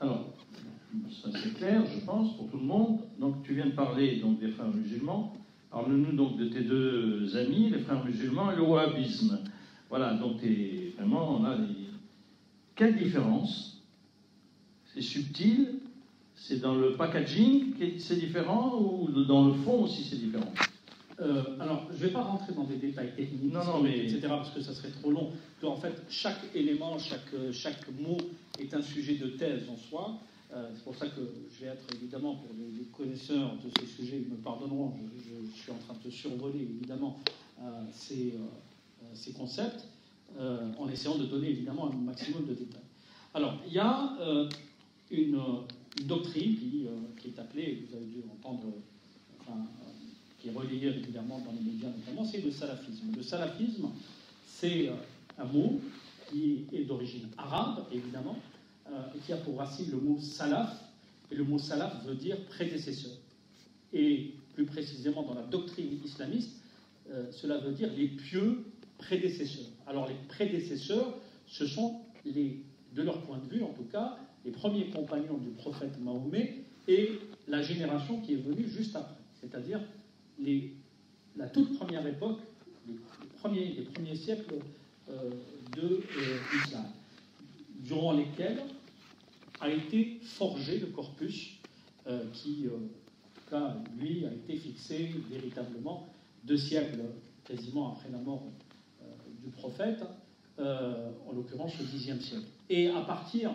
Alors, ça c'est clair, je pense, pour tout le monde. Donc, tu viens de parler donc, des frères musulmans. Parle-nous donc de tes deux amis, les frères musulmans et le wahhabisme. Voilà, donc vraiment, on a des... Quelle différence? C'est subtil? C'est dans le packaging que c'est différent ou dans le fond aussi c'est différent? Alors, je ne vais pas rentrer dans des détails techniques, etc., parce que ça serait trop long. En fait, chaque élément, chaque mot est un sujet de thèse en soi. C'est pour ça que je vais être, évidemment, pour les connaisseurs de ces sujets, ils me pardonneront, je suis en train de survoler, évidemment, ces concepts, en essayant de donner, évidemment, un maximum de détails. Alors, il y a une doctrine qui est appelée, vous avez dû entendre, qui est relayée régulièrement dans les médias notamment, c'est le salafisme. Le salafisme, c'est un mot qui est d'origine arabe, évidemment, et qui a pour racine le mot salaf, et le mot salaf veut dire prédécesseur. Et plus précisément dans la doctrine islamiste, cela veut dire les pieux prédécesseurs. Alors les prédécesseurs, ce sont de leur point de vue en tout cas, les premiers compagnons du prophète Mahomet et la génération qui est venue juste après, c'est-à-dire la toute première époque, les premiers siècles de l'islam, durant lesquels a été forgé le corpus qui, en tout cas, lui, a été fixé véritablement 2 siècles quasiment après la mort du prophète, en l'occurrence au Xe siècle. Et à partir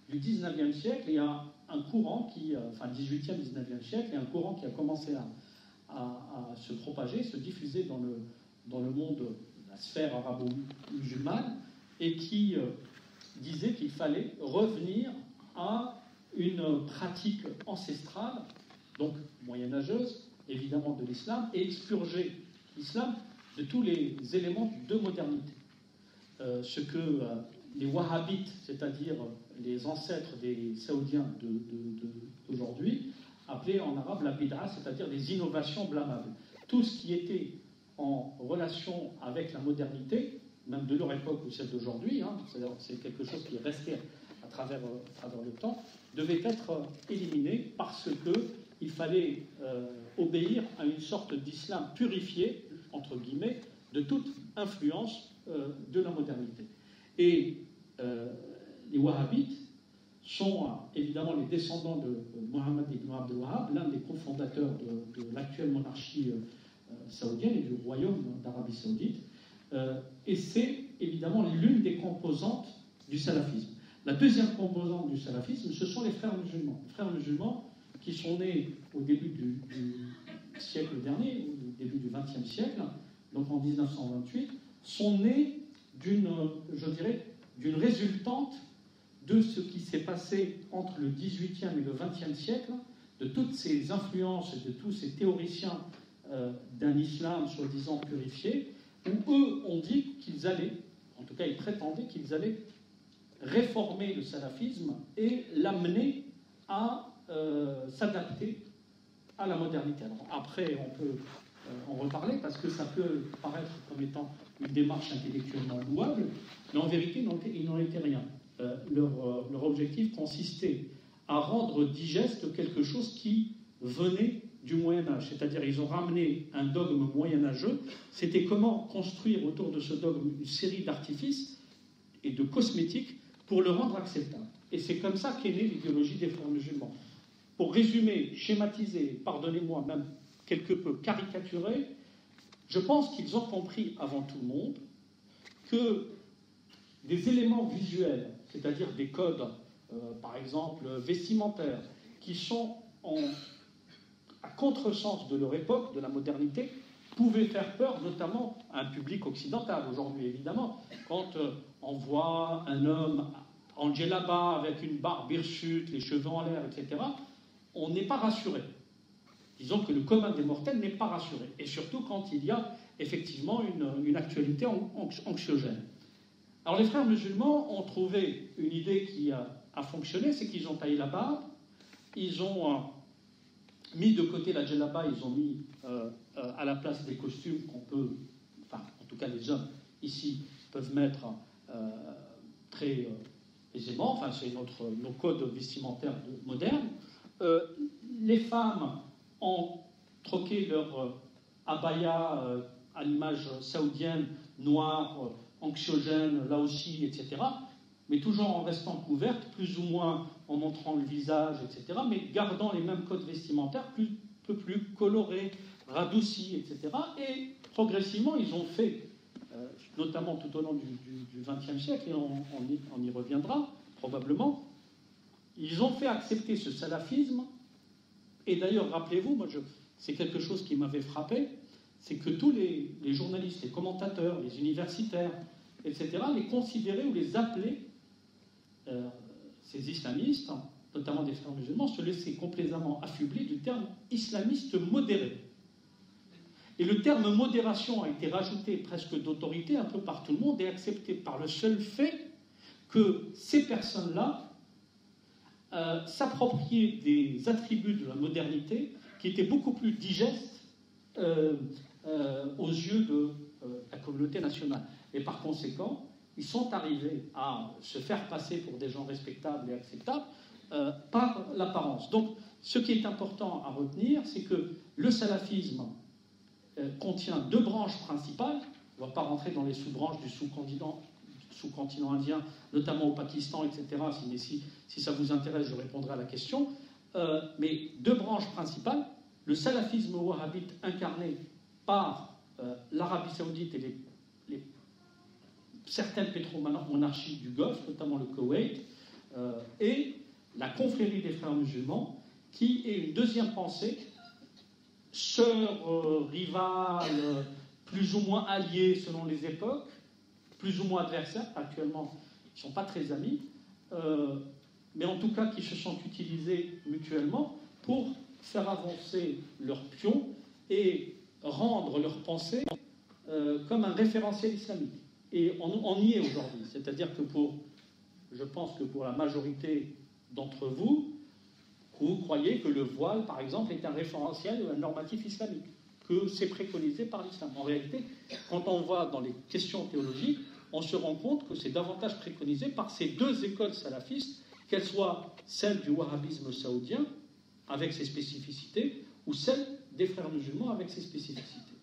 du XIXe siècle, il y a un courant enfin 18e, 19e siècle, il y a un courant qui a commencé à se propager, se diffuser dans le monde, la sphère arabo-musulmane, et qui disait qu'il fallait revenir à une pratique ancestrale, donc moyenâgeuse, évidemment de l'islam, et expurger l'islam de tous les éléments de modernité. Ce que les wahhabites, c'est-à-dire les ancêtres des saoudiens d'aujourd'hui, appelaient en arabe la bid'a, c'est-à-dire des innovations blâmables. Tout ce qui était en relation avec la modernité, même de leur époque ou celle d'aujourd'hui, c'est quelque chose qui est resté à travers le temps, devait être éliminé parce qu'il fallait obéir à une sorte d'islam purifié, entre guillemets, de toute influence de la modernité. Et les wahhabites sont évidemment les descendants de Mohammed ibn Abdel Wahhab, l'un des cofondateurs de l'actuelle monarchie saoudienne et du royaume d'Arabie saoudite. Et c'est évidemment l'une des composantes du salafisme. La deuxième composante du salafisme, ce sont les frères musulmans. Les frères musulmans qui sont nés au début du siècle dernier, au début du XXe siècle, donc en 1928, sont nés d'une résultante de ce qui s'est passé entre le XVIIIe et le XXe siècle, de toutes ces influences et de tous ces théoriciens d'un islam soi-disant purifié, où eux ont dit qu'ils allaient, en tout cas ils prétendaient qu'ils allaient réformer le salafisme et l'amener à s'adapter à la modernité. Alors après, on peut en reparler parce que ça peut paraître comme étant une démarche intellectuellement louable, mais en vérité, il n'en était rien. Leur objectif consistait à rendre digeste quelque chose qui venait du Moyen-Âge, c'est-à-dire ils ont ramené un dogme moyenâgeux. C'était comment construire autour de ce dogme une série d'artifices et de cosmétiques pour le rendre acceptable. Et c'est comme ça qu'est née l'idéologie des frères musulmans. Pour résumer, schématiser, pardonnez-moi, même quelque peu caricaturer, je pense qu'ils ont compris avant tout le monde que des éléments visuels, c'est-à-dire des codes, par exemple vestimentaires, qui sont à contresens de leur époque, de la modernité, pouvaient faire peur, notamment à un public occidental aujourd'hui, évidemment. Quand on voit un homme en djellaba avec une barbe hirsute, les cheveux en l'air, etc., on n'est pas rassuré. Disons que le commun des mortels n'est pas rassuré. Et surtout quand il y a effectivement une actualité anxiogène. Alors les frères musulmans ont trouvé une idée qui a fonctionné, c'est qu'ils ont taillé la barbe, ils ont mis de côté la djellaba, ils ont mis à la place des costumes qu'on peut, enfin en tout cas les hommes ici peuvent mettre très aisément, enfin c'est nos codes vestimentaires modernes. Les femmes ont troqué leur abaya à l'image saoudienne, noire, anxiogène, là aussi, etc., mais toujours en restant couvertes, plus ou moins en montrant le visage, etc., mais gardant les mêmes codes vestimentaires, un peu plus colorés, radoucis, etc. Et progressivement, ils ont fait, notamment tout au long du XXe siècle, et on y reviendra probablement, ils ont fait accepter ce salafisme. Et d'ailleurs, rappelez-vous, c'est quelque chose qui m'avait frappé, c'est que tous les journalistes, les commentateurs, les universitaires, etc., les considéraient ou les appelaient, ces islamistes, notamment des frères musulmans, se laissaient complètement affubler du terme islamiste modéré. Et le terme modération a été rajouté presque d'autorité un peu par tout le monde et accepté par le seul fait que ces personnes-là s'appropriaient des attributs de la modernité qui étaient beaucoup plus digestes aux yeux de la communauté nationale. Et par conséquent, ils sont arrivés à se faire passer pour des gens respectables et acceptables par l'apparence. Donc, ce qui est important à retenir, c'est que le salafisme contient deux branches principales. On ne va pas rentrer dans les sous-branches du sous-continent indien, notamment au Pakistan, etc. Si ça vous intéresse, je répondrai à la question. Mais deux branches principales. Le salafisme wahhabite incarné par l'Arabie saoudite et certaines pétromonarchies du Golfe, notamment le Koweït, et la confrérie des frères musulmans, qui est une deuxième pensée, sœurs, rivales, plus ou moins alliées selon les époques, plus ou moins adversaires, actuellement ils ne sont pas très amis, mais en tout cas qui se sont utilisés mutuellement pour faire avancer leurs pions et rendre leur pensée comme un référentiel islamique. Et on y est aujourd'hui. C'est-à-dire que je pense que pour la majorité d'entre vous, vous croyez que le voile, par exemple, est un référentiel ou un normatif islamique, que c'est préconisé par l'islam. En réalité, quand on voit dans les questions théologiques, on se rend compte que c'est davantage préconisé par ces deux écoles salafistes, qu'elles soient celles du wahhabisme saoudien, avec ses spécificités, ou celles des frères musulmans avec ses spécificités.